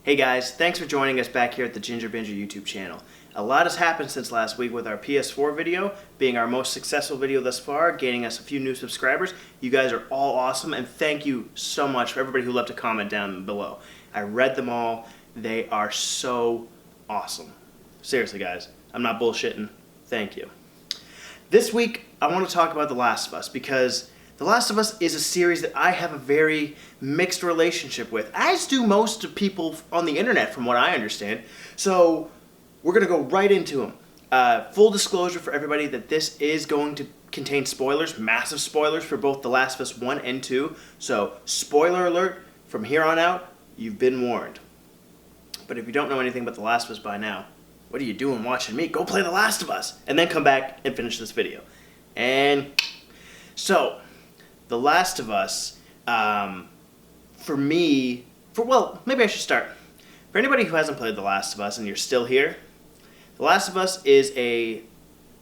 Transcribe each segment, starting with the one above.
Hey guys, thanks for joining us back here at the Ginger Binger YouTube channel. A lot has happened since last week with our PS4 video being our most successful video thus far, gaining us a few new subscribers. You guys are all awesome, and thank you so much for everybody who left a comment down below. I read them all. They are so awesome. Seriously guys, I'm not bullshitting. Thank you. This week, I want to talk about The Last of Us because The Last of Us is a series that I have a very mixed relationship with, as do most of people on the internet from what I understand. So we're going to go right into them. Full disclosure for everybody that this is going to contain spoilers, massive spoilers for both The Last of Us 1 and 2. So spoiler alert, from here on out, you've been warned. But if you don't know anything about The Last of Us by now, what are you doing watching me? Go play The Last of Us and then come back and finish this video. And so, The Last of Us, maybe I should start. For anybody who hasn't played The Last of Us and you're still here, The Last of Us is a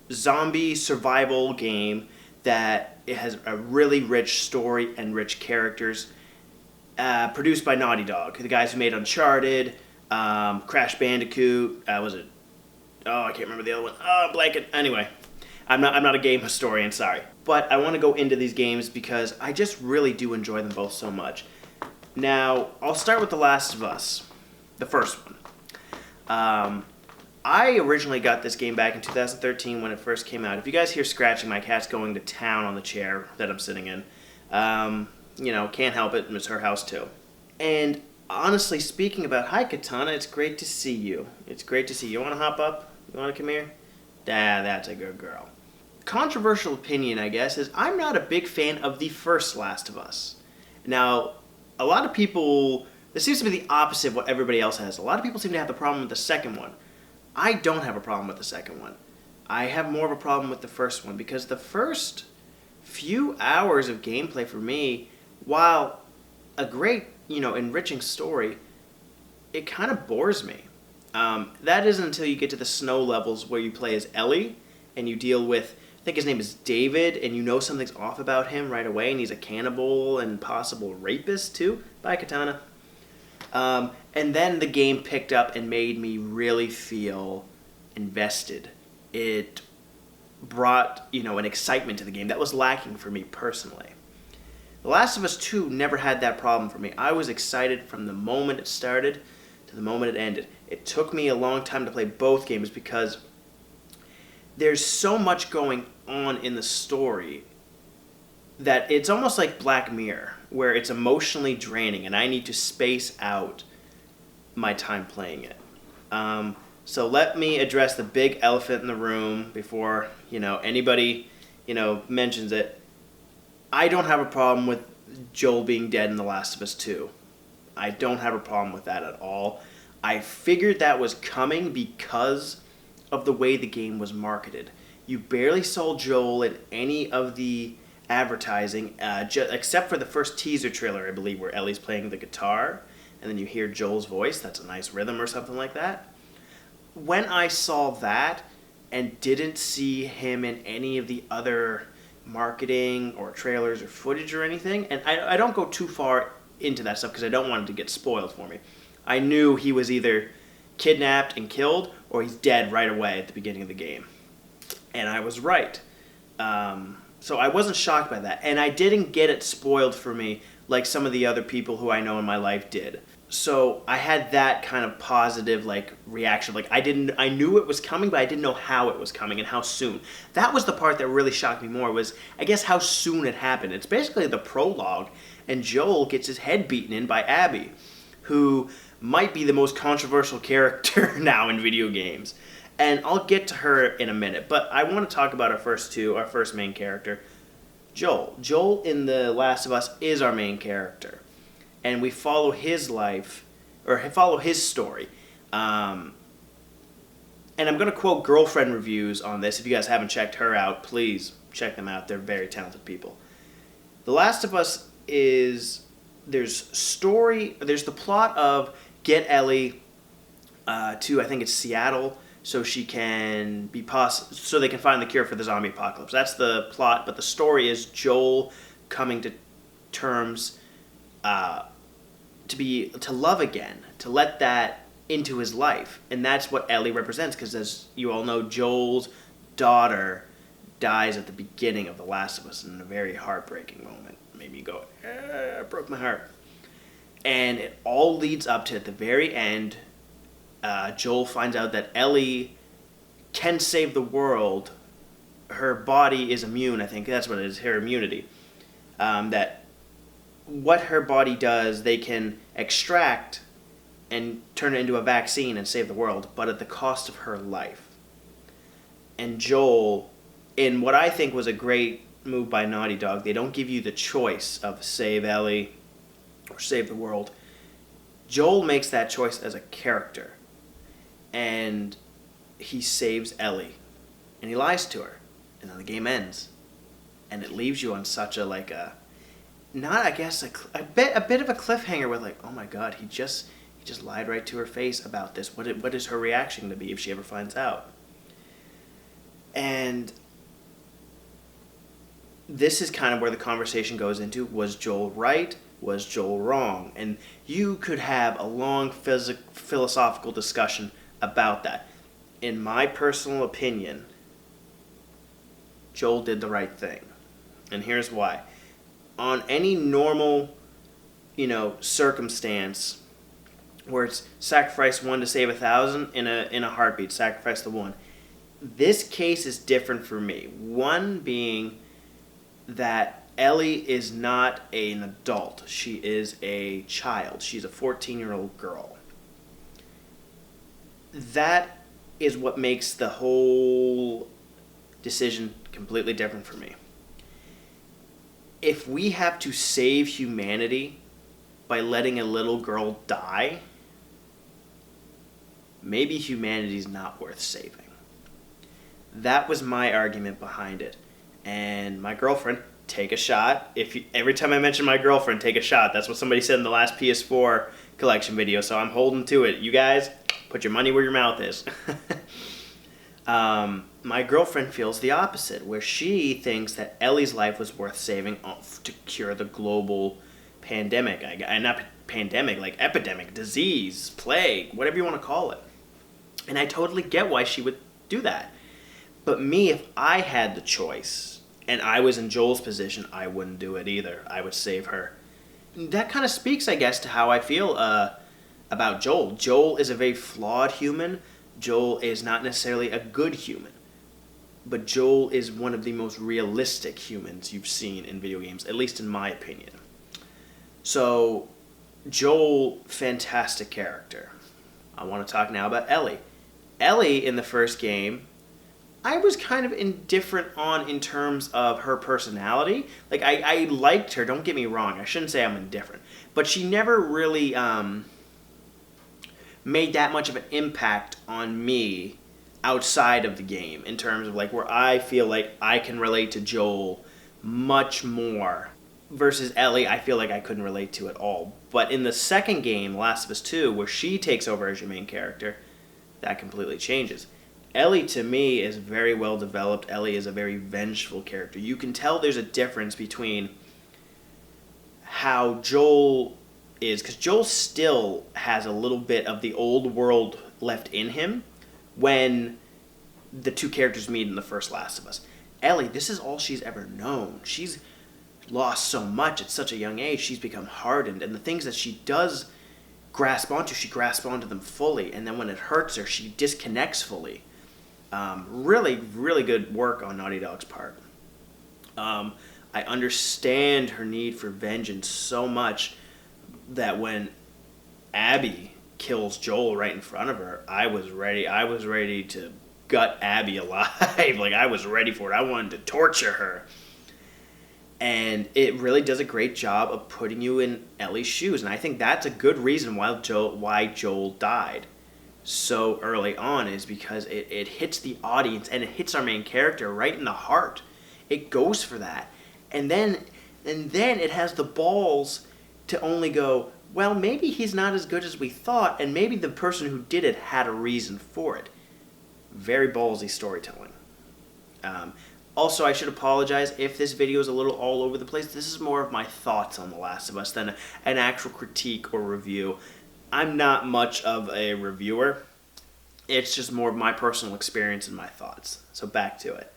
zombie survival game that it has a really rich story and rich characters, produced by Naughty Dog, the guys who made Uncharted, Crash Bandicoot, I can't remember the other one. Blanket. Anyway, I'm not a game historian, sorry. But I want to go into these games because I just really do enjoy them both so much. Now, I'll start with The Last of Us, the first one. I originally got this game back in 2013 when it first came out. If you guys hear scratching, my cat's going to town on the chair that I'm sitting in. Can't help it, and it's her house too. And honestly speaking about, hi Katana, it's great to see you. It's great to see you. You want to hop up? You want to come here? That's a good girl. Controversial opinion, I guess, is I'm not a big fan of the first Last of Us. Now, a lot of people, this seems to be the opposite of what everybody else has. A lot of people seem to have the problem with the second one. I don't have a problem with the second one. I have more of a problem with the first one because the first few hours of gameplay for me, while a great, enriching story, it kind of bores me. That isn't until you get to the snow levels where you play as Ellie and you deal with, I think his name is David, and you know something's off about him right away, and he's a cannibal and possible rapist too. Bye, Katana. And then the game picked up and made me really feel invested. It brought, an excitement to the game that was lacking for me personally. The Last of Us 2 never had that problem for me. I was excited from the moment it started to the moment it ended. It took me a long time to play both games because there's so much going on in the story that it's almost like Black Mirror, where it's emotionally draining and I need to space out my time playing it. So let me address the big elephant in the room before, anybody, mentions it. I don't have a problem with Joel being dead in The Last of Us 2. I don't have a problem with that at all. I figured that was coming because of the way the game was marketed. You barely saw Joel in any of the advertising, except for the first teaser trailer, I believe, where Ellie's playing the guitar, and then you hear Joel's voice. That's a nice rhythm or something like that. When I saw that and didn't see him in any of the other marketing or trailers or footage or anything, and I don't go too far into that stuff because I don't want it to get spoiled for me. I knew he was either kidnapped and killed or he's dead right away at the beginning of the game. And I was right. So I wasn't shocked by that. And I didn't get it spoiled for me like some of the other people who I know in my life did. So I had that kind of positive reaction. I knew it was coming, but I didn't know how it was coming and how soon. That was the part that really shocked me more, was I guess how soon it happened. It's basically the prologue, and Joel gets his head beaten in by Abby, who might be the most controversial character now in video games. And I'll get to her in a minute, but I want to talk about our first main character, Joel. Joel in The Last of Us is our main character, and we follow his life, or follow his story. And I'm going to quote Girlfriend reviews on this. If you guys haven't checked her out, please check them out. They're very talented people. The Last of Us there's the plot of get Ellie to, I think it's Seattle, so she can so they can find the cure for the zombie apocalypse. That's the plot, but the story is Joel coming to terms to love again, to let that into his life. And that's what Ellie represents, because as you all know, Joel's daughter dies at the beginning of The Last of Us in a very heartbreaking moment. Maybe you go, it broke my heart. And it all leads up to, at the very end, Joel finds out that Ellie can save the world. Her body is immune, I think that's what it is, her immunity. That what her body does, they can extract and turn it into a vaccine and save the world, but at the cost of her life. And Joel, in what I think was a great move by Naughty Dog, they don't give you the choice of save Ellie or save the world. Joel makes that choice as a character, and he saves Ellie, and he lies to her, and then the game ends, and it leaves you on such a a bit of a cliffhanger with oh my god, he just lied right to her face about this. What is her reaction going to be if she ever finds out? And this is kind of where the conversation goes into, was Joel right? Was Joel wrong? And you could have a long philosophical discussion about that. In my personal opinion, Joel did the right thing. And here's why. On any normal, circumstance where it's sacrifice one to save 1,000 in a heartbeat, sacrifice the one. This case is different for me. One being that Ellie is not an adult. She is a child. She's a 14-year-old girl. That is what makes the whole decision completely different for me. If we have to save humanity by letting a little girl die, maybe humanity's not worth saving. That was my argument behind it. And my girlfriend, take a shot. Every time I mention my girlfriend, take a shot. That's what somebody said in the last PS4 collection video, so I'm holding to it. You guys, put your money where your mouth is. My girlfriend feels the opposite, where she thinks that Ellie's life was worth saving to cure the global pandemic. Not pandemic, epidemic, disease, plague, whatever you want to call it. And I totally get why she would do that. But me, if I had the choice, and I was in Joel's position, I wouldn't do it either. I would save her. That kind of speaks, I guess, to how I feel about Joel. Joel is a very flawed human. Joel is not necessarily a good human. But Joel is one of the most realistic humans you've seen in video games, at least in my opinion. So, Joel, fantastic character. I want to talk now about Ellie. Ellie, in the first game, I was kind of indifferent on in terms of her personality. I liked her, don't get me wrong. I shouldn't say I'm indifferent. But she never really made that much of an impact on me outside of the game, in terms of where I feel like I can relate to Joel much more versus Ellie. I feel like I couldn't relate to at all. But in the second game, Last of Us 2, where she takes over as your main character, that completely changes. Ellie, to me, is very well developed. Ellie is a very vengeful character. You can tell there's a difference between how Joel is, because Joel still has a little bit of the old world left in him when the two characters meet in the first Last of Us. Ellie, this is all she's ever known. She's lost so much at such a young age. She's become hardened, and the things that she does grasp onto, she grasps onto them fully, and then when it hurts her, she disconnects fully. Really, really good work on Naughty Dog's part. I understand her need for vengeance so much that when Abby kills Joel right in front of her, I was ready to gut Abby alive. I was ready for it. I wanted to torture her. And it really does a great job of putting you in Ellie's shoes. And I think that's a good reason why Joel died so early on, is because it hits the audience and it hits our main character right in the heart. It goes for that. And then it has the balls to only go, well, maybe he's not as good as we thought, and maybe the person who did it had a reason for it. Very ballsy storytelling. Also, I should apologize if this video is a little all over the place. This is more of my thoughts on The Last of Us than an actual critique or review. I'm not much of a reviewer. It's just more of my personal experience and my thoughts. So back to it.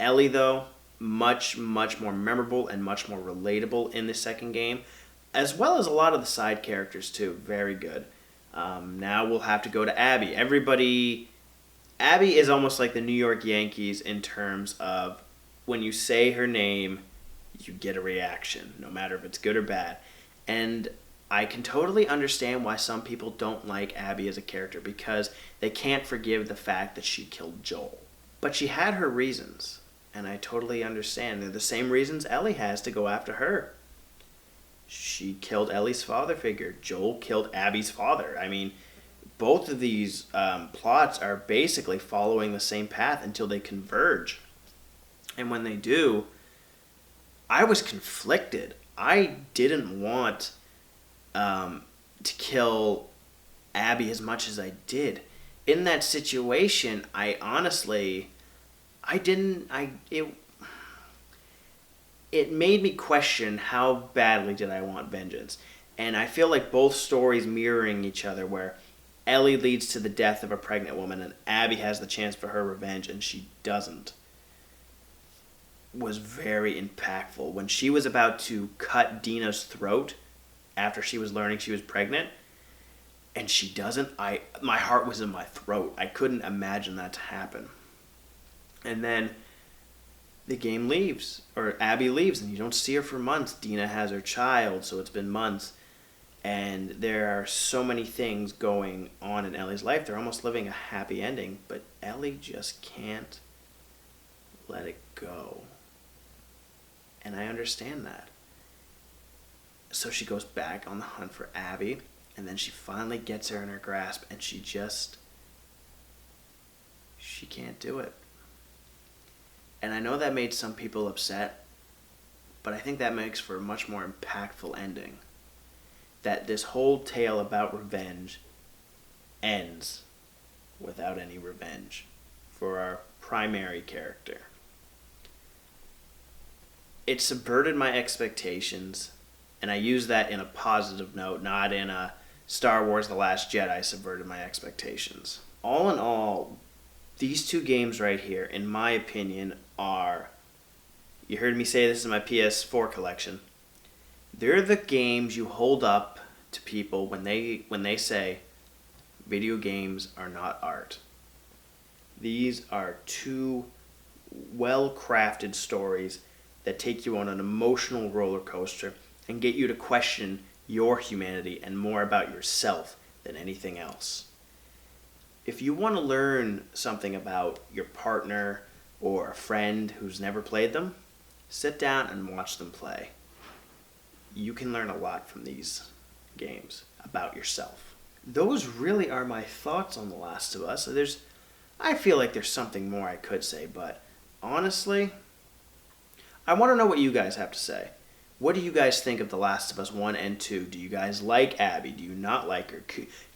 Ellie, though, much more memorable and much more relatable in the second game, as well as a lot of the side characters, too. Very good. Now we'll have to go to Abby. Abby is almost like the New York Yankees in terms of when you say her name, you get a reaction, no matter if it's good or bad. And I can totally understand why some people don't like Abby as a character, because they can't forgive the fact that she killed Joel. But she had her reasons, and I totally understand. They're the same reasons Ellie has to go after her. She killed Ellie's father figure. Joel killed Abby's father. I mean, both of these plots are basically following the same path until they converge. And when they do, I was conflicted. I didn't want to kill Abby as much as I did. In that situation, it made me question how badly did I want vengeance. And I feel like both stories mirroring each other, where Ellie leads to the death of a pregnant woman and Abby has the chance for her revenge and she doesn't, was very impactful. When she was about to cut Dina's throat after she was learning she was pregnant, and she doesn't, my heart was in my throat. I couldn't imagine that to happen. And then the game leaves, or Abby leaves, and you don't see her for months. Dina has her child, so it's been months. And there are so many things going on in Ellie's life. They're almost living a happy ending, but Ellie just can't let it go. And I understand that. So she goes back on the hunt for Abby, and then she finally gets her in her grasp, and she can't do it. And I know that made some people upset, but I think that makes for a much more impactful ending. That this whole tale about revenge ends without any revenge for our primary character. It subverted my expectations, and I use that in a positive note, not in a Star Wars The Last Jedi subverted my expectations. All in all, these two games right here, in my opinion, are, you heard me say this in my PS4 collection, they're the games you hold up to people when they say video games are not art. These are two well-crafted stories that take you on an emotional roller coaster and get you to question your humanity and more about yourself than anything else. If you want to learn something about your partner or a friend who's never played them, sit down and watch them play. You can learn a lot from these games about yourself. Those really are my thoughts on The Last of Us. I feel like there's something more I could say, but honestly, I want to know what you guys have to say. What do you guys think of The Last of Us 1 and 2? Do you guys like Abby? Do you not like her?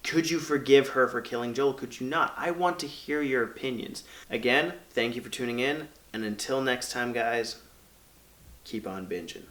Could you forgive her for killing Joel? Could you not? I want to hear your opinions. Again, thank you for tuning in, and until next time, guys, keep on binging.